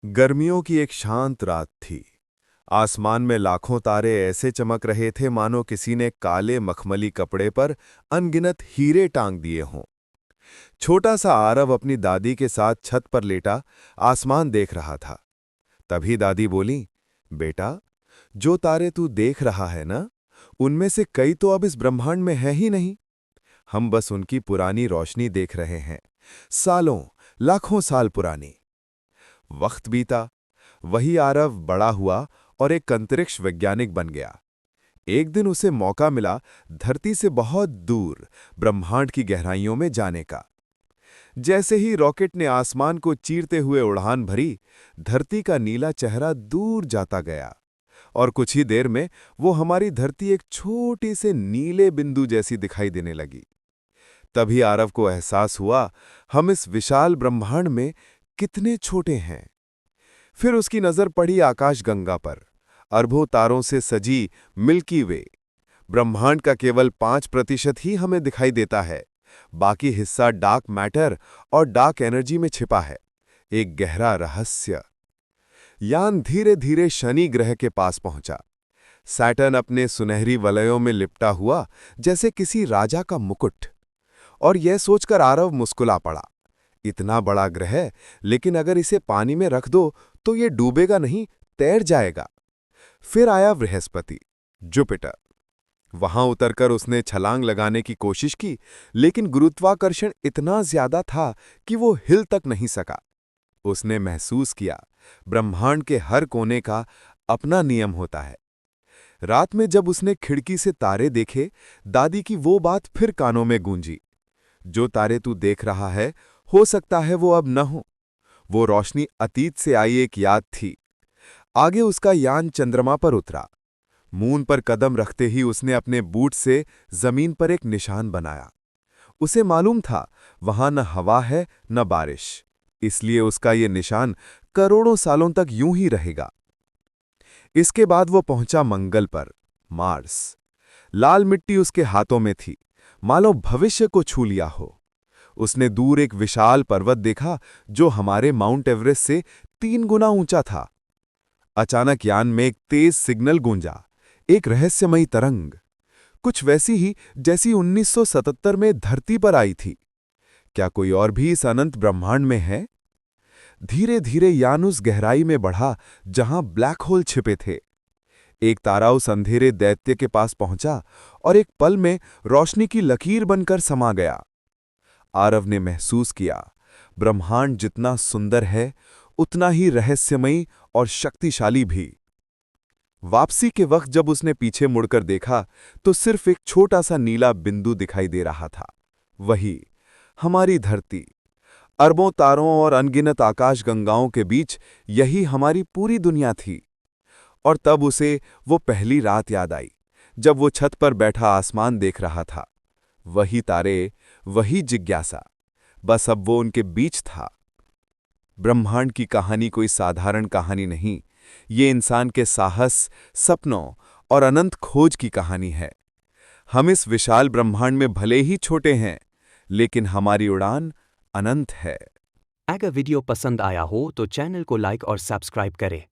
गर्मियों की एक शांत रात थी। आसमान में लाखों तारे ऐसे चमक रहे थे मानो किसी ने काले मखमली कपड़े पर अनगिनत हीरे टांग दिए हों। छोटा सा आरव अपनी दादी के साथ छत पर लेटा आसमान देख रहा था। तभी दादी बोली, बेटा, जो तारे तू देख रहा है ना, उनमें से कई तो अब इस ब्रह्मांड में है ही नहीं। हम बस उनकी पुरानी रोशनी देख रहे हैं, सालों लाखों साल पुरानी। वक्त बीता, वही आरव बड़ा हुआ और एक अंतरिक्ष वैज्ञानिक बन गया। एक दिन उसे मौका मिला धरती से बहुत दूर ब्रह्मांड की गहराइयों में जाने का। जैसे ही रॉकेट ने आसमान को चीरते हुए उड़ान भरी, धरती का नीला चेहरा दूर जाता गया और कुछ ही देर में वो हमारी धरती एक छोटी से नीले बिंदु जैसी दिखाई देने लगी। तभी आरव को एहसास हुआ, हम इस विशाल ब्रह्मांड में कितने छोटे हैं। फिर उसकी नजर पड़ी आकाशगंगा पर, अरबों तारों से सजी मिल्की वे। ब्रह्मांड का केवल 5% ही हमें दिखाई देता है, बाकी हिस्सा डार्क मैटर और डार्क एनर्जी में छिपा है। एक गहरा रहस्य। यान धीरे धीरे शनि ग्रह के पास पहुंचा। सैटर्न अपने सुनहरी वलयों में लिपटा हुआ जैसे किसी राजा का मुकुट। और यह सोचकर आरव मुस्कुरा पड़ा, इतना बड़ा ग्रह, लेकिन अगर इसे पानी में रख दो तो ये डूबेगा नहीं, तैर जाएगा। फिर आया बृहस्पति, जुपिटर। वहां उतरकर उसने छलांग लगाने की कोशिश की, लेकिन गुरुत्वाकर्षण इतना ज्यादा था कि वो हिल तक नहीं सका। उसने महसूस किया, ब्रह्मांड के हर कोने का अपना नियम होता है। रात में जब उसने खिड़की से तारे देखे, दादी की वो बात फिर कानों में गूंजी, जो तारे तू देख रहा है, हो सकता है वो अब न हो। वो रोशनी अतीत से आई एक याद थी। आगे उसका यान चंद्रमा पर उतरा। मून पर कदम रखते ही उसने अपने बूट से जमीन पर एक निशान बनाया। उसे मालूम था, वहां न हवा है न बारिश, इसलिए उसका ये निशान करोड़ों सालों तक यूं ही रहेगा। इसके बाद वो पहुंचा मंगल पर, मार्स। लाल मिट्टी उसके हाथों में थी, मानो भविष्य को छू लिया हो। उसने दूर एक विशाल पर्वत देखा जो हमारे माउंट एवरेस्ट से 3 गुना ऊंचा था। अचानक यान में एक तेज सिग्नल गूंजा, एक रहस्यमयी तरंग, कुछ वैसी ही जैसी 1977 में धरती पर आई थी। क्या कोई और भी इस अनंत ब्रह्मांड में है? धीरे धीरे यान उस गहराई में बढ़ा जहां ब्लैक होल छिपे थे। एक तारा उस अंधेरे दैत्य के पास पहुंचा और एक पल में रोशनी की लकीर बनकर समा गया। आरव ने महसूस किया, ब्रह्मांड जितना सुंदर है, उतना ही रहस्यमयी और शक्तिशाली भी। वापसी के वक्त जब उसने पीछे मुड़कर देखा तो सिर्फ एक छोटा सा नीला बिंदु दिखाई दे रहा था। वही हमारी धरती। अरबों तारों और अनगिनत आकाशगंगाओं के बीच यही हमारी पूरी दुनिया थी। और तब उसे वो पहली रात याद आई, जब वो छत पर बैठा आसमान देख रहा था। वही तारे, वही जिज्ञासा, बस अब वो उनके बीच था। ब्रह्मांड की कहानी कोई साधारण कहानी नहीं, ये इंसान के साहस, सपनों और अनंत खोज की कहानी है। हम इस विशाल ब्रह्मांड में भले ही छोटे हैं, लेकिन हमारी उड़ान अनंत है। अगर वीडियो पसंद आया हो तो चैनल को लाइक और सब्सक्राइब करें।